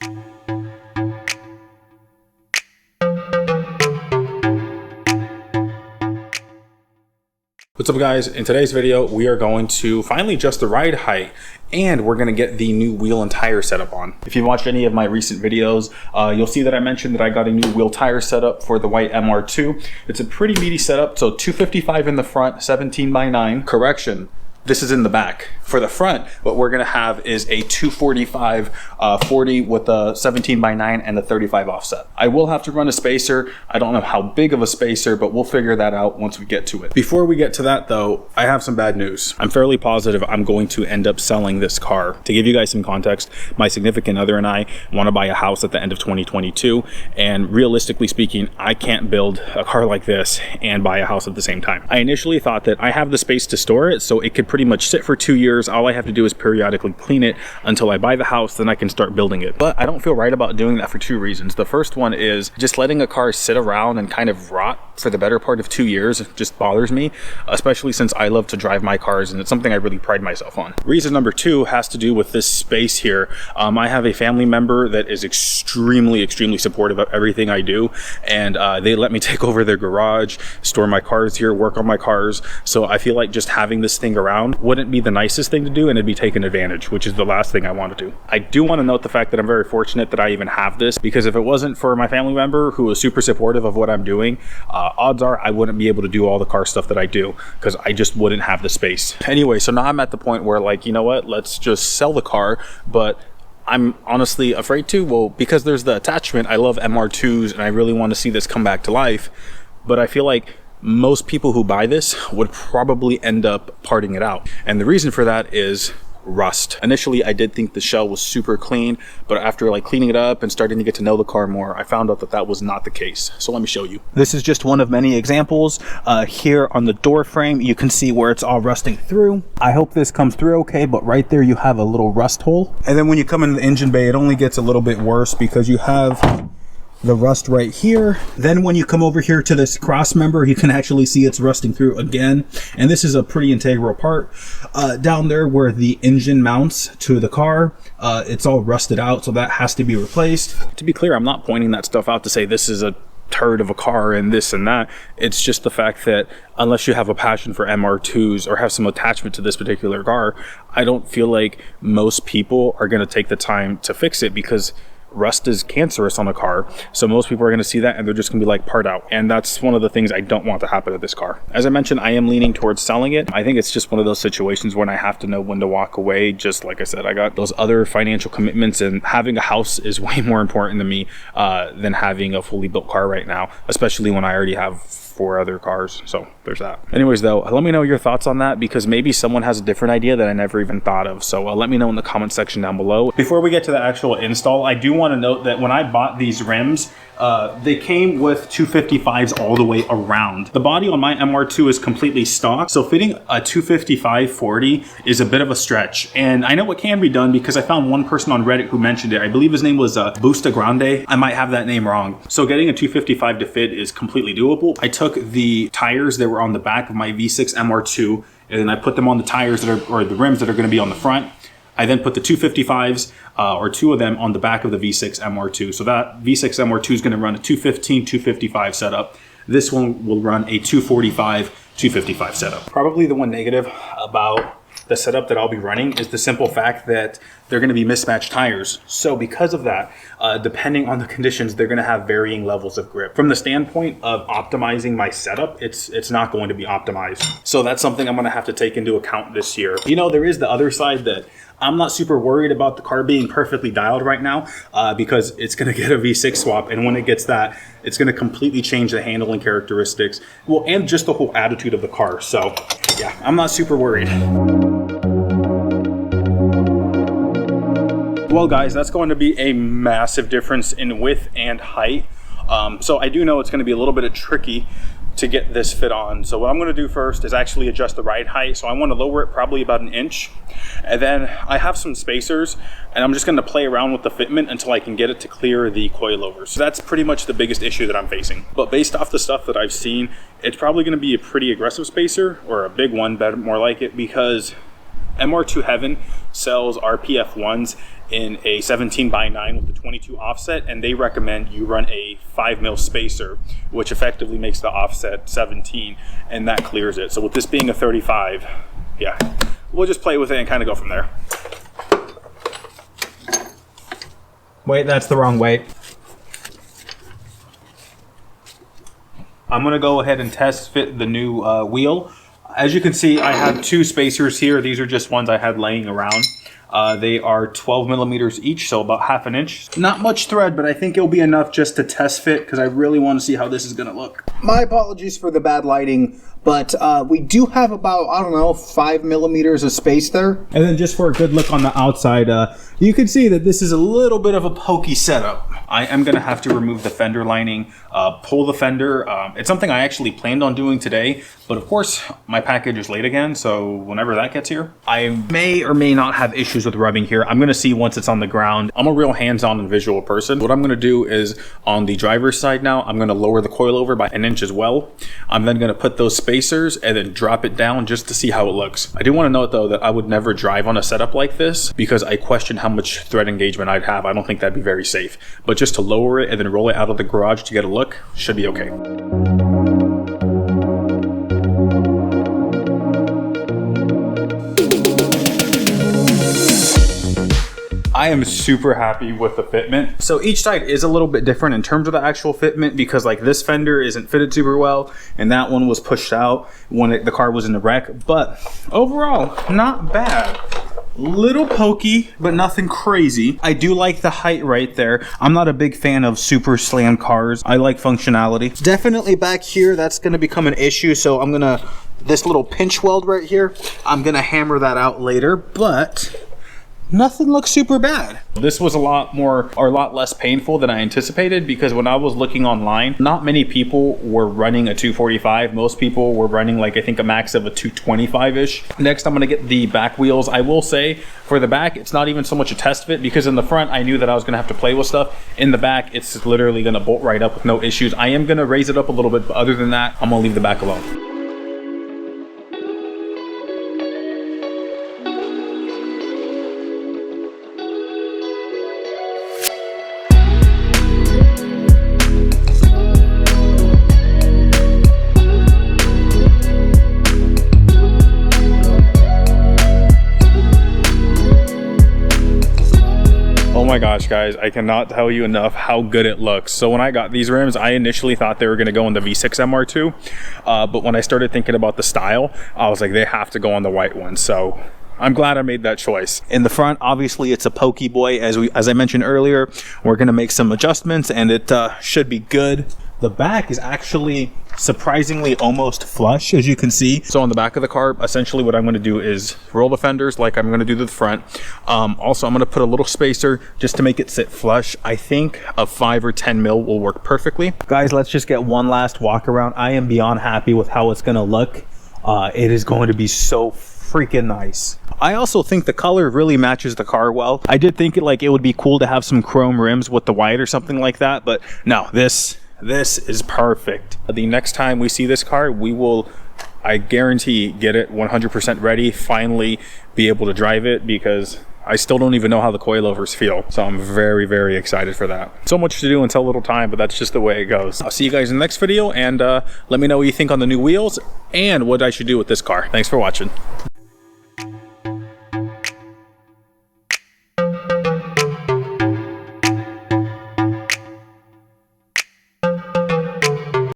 What's up guys, in today's video we are going to finally adjust the ride height and we're going to get the new wheel and tire setup on. If you've watched any of my recent videos, you'll see that I mentioned that I got a new wheel tire setup for the white MR2. It's a pretty meaty setup, so 255 in the front, 17x9. Correction, this is in the back. For the front, what we're gonna have is a 245 40 with a 17x9 and a 35 offset. I will have to run a spacer. I don't know how big of a spacer, but we'll figure that out once we get to it. Before we get to that though, I have some bad news. I'm fairly positive I'm going to end up selling this car. To give you guys some context, my significant other and I want to buy a house at the end of 2022, and realistically speaking, I can't build a car like this and buy a house at the same time. I initially thought that I have the space to store it, so it could pretty much sit for 2 years. All I have to do is periodically clean it until I buy the house, then I can start building it. But I don't feel right about doing that for two reasons. The first one is just letting a car sit around and kind of rot for the better part of 2 years just bothers me, especially since I love to drive my cars and it's something I really pride myself on. Reason number two has to do with this space here. I have a family member that is extremely supportive of everything I do, and they let me take over their garage, store my cars here, work on my cars. So I feel like just having this thing around wouldn't be the nicest thing to do, and it'd be taken advantage, which is the last thing I want to do. I do want to note the fact that I'm very fortunate that I even have this, because if it wasn't for my family member who was super supportive of what I'm doing, odds are I wouldn't be able to do all the car stuff that I do because I just wouldn't have the space. Anyway, so now I'm at the point where, like, you know what, let's just sell the car, but I'm honestly afraid to, well, because there's the attachment. I love MR2s and I really want to see this come back to life, but I feel like most people who buy this would probably end up parting it out. And the reason for that is rust. Initially, I did think the shell was super clean, but after like cleaning it up and starting to get to know the car more, I found out that that was not the case. So let me show you. This is just one of many examples. Here on the door frame, you can see where it's all rusting through. I hope this comes through okay, but right there you have a little rust hole. And then when you come into the engine bay, it only gets a little bit worse because you have the rust right here. Then when you come over here to this cross member, you can actually see it's rusting through again. And this is a pretty integral part. Down there where the engine mounts to the car, it's all rusted out, so that has to be replaced. To be clear, I'm not pointing that stuff out to say this is a turd of a car and this and that. It's just the fact that unless you have a passion for MR2s or have some attachment to this particular car, I don't feel like most people are going to take the time to fix it, because rust is cancerous on a car. So most people are going to see that and they're just going to be like, part out. And that's one of the things I don't want to happen to this car. As I mentioned, I am leaning towards selling it. I think it's just one of those situations when I have to know when to walk away. Just like I said, I got those other financial commitments, and having a house is way more important to me than having a fully built car right now, especially when I already have 4 other cars. So there's that. Anyways though, let me know your thoughts on that, because maybe someone has a different idea that I never even thought of. So let me know in the comment section down below. Before we get to the actual install, I do want to note that when I bought these rims, they came with 255s all the way around. The body on my MR2 is completely stock, so fitting a 255/40 is a bit of a stretch. And I know it can be done because I found one person on Reddit who mentioned it. I believe his name was Busta Grande. I might have that name wrong. So getting a 255 to fit is completely doable. I took the tires that were on the back of my V6 MR2 and then I put them on the tires that are, or the rims that are going to be on the front. I then put the 255s, or 2 of them, on the back of the V6 MR2. So that V6 MR2 is going to run a 215, 255 setup. This one will run a 245, 255 setup. Probably the one negative about the setup that I'll be running is the simple fact that they're going to be mismatched tires. So because of that, depending on the conditions, they're going to have varying levels of grip. From the standpoint of optimizing my setup, it's not going to be optimized. So that's something I'm going to have to take into account this year. You know, there is the other side that I'm not super worried about the car being perfectly dialed right now, because it's going to get a V6 swap, and when it gets that, it's going to completely change the handling characteristics, well, and just the whole attitude of the car. So yeah, I'm not super worried. Well guys, that's going to be a massive difference in width and height. So I do know it's going to be a little bit tricky to get this fit on. So what I'm going to do first is actually adjust the ride height. So I want to lower it probably about 1 inch. And then I have some spacers, and I'm just going to play around with the fitment until I can get it to clear the coilovers. So that's pretty much the biggest issue that I'm facing. But based off the stuff that I've seen, it's probably going to be a pretty aggressive spacer, or a big one, better, more like it, because MR2 Heaven sells RPF1s in a 17:9 with the 22 offset, and they recommend you run a 5mm spacer, which effectively makes the offset 17, and that clears it. So with this being a 35, yeah, we'll just play with it and kind of go from there. Wait, that's the wrong weight. I'm gonna go ahead and test fit the new wheel. As you can see, I have 2 spacers here. These are just ones I had laying around. They are 12mm each, so about 1/2 inch. Not much thread, but I think it'll be enough just to test fit because I really want to see how this is gonna look. My apologies for the bad lighting, but we do have about, I don't know, 5mm of space there. And then just for a good look on the outside, you can see that this is a little bit of a pokey setup. I am gonna have to remove the fender lining, pull the fender. It's something I actually planned on doing today, but of course my package is late again, so whenever that gets here, I may or may not have issues with rubbing here. I'm gonna see once it's on the ground. I'm a real hands-on and visual person. What I'm gonna do is on the driver's side now, I'm gonna lower the coilover by 1 inch as well. I'm then gonna put those spacers and then drop it down just to see how it looks. I do wanna note though that I would never drive on a setup like this because I question how much thread engagement I'd have. I don't think that'd be very safe. But just to lower it and then roll it out of the garage to get a look, should be okay. I am super happy with the fitment. So each side is a little bit different in terms of the actual fitment because like this fender isn't fitted super well and that one was pushed out when the car was in the wreck. But overall, not bad. Little pokey, but nothing crazy. I do like the height right there. I'm not a big fan of super slam cars. I like functionality. Definitely back here, that's gonna become an issue. So I'm gonna, this little pinch weld right here, I'm gonna hammer that out later, but nothing looks super bad. This was a lot less painful than I anticipated because when I was looking online, not many people were running a 245. Most people were running like, I think a max of a 225-ish. Next, I'm gonna get the back wheels. I will say for the back, it's not even so much a test fit because in the front, I knew that I was gonna have to play with stuff. In the back, it's literally gonna bolt right up with no issues. I am gonna raise it up a little bit, but other than that, I'm gonna leave the back alone. Oh my gosh, guys, I cannot tell you enough how good it looks. So when I got these rims, I initially thought they were gonna go in the V6 MR2, but when I started thinking about the style, I was like, they have to go on the white one. So I'm glad I made that choice. In the front, obviously it's a pokey boy. As I mentioned earlier, we're gonna make some adjustments and it should be good. The back is actually surprisingly almost flush, as you can see. So on the back of the car, essentially what I'm going to do is roll the fenders like I'm going to do to the front. Also, I'm going to put a little spacer just to make it sit flush. I think a 5 or 10 mil will work perfectly. Guys, let's just get one last walk around. I am beyond happy with how it's going to look. It is going to be so freaking nice. I also think the color really matches the car well. I did think it would be cool to have some chrome rims with the white or something like that, but no, this is perfect. The next time we see this car, we will, I guarantee, get it 100% ready, finally be able to drive it because I still don't even know how the coilovers feel. So I'm very, very excited for that. So much to do until little time, but that's just the way it goes. I'll see you guys in the next video and let me know what you think on the new wheels and what I should do with this car. Thanks for watching.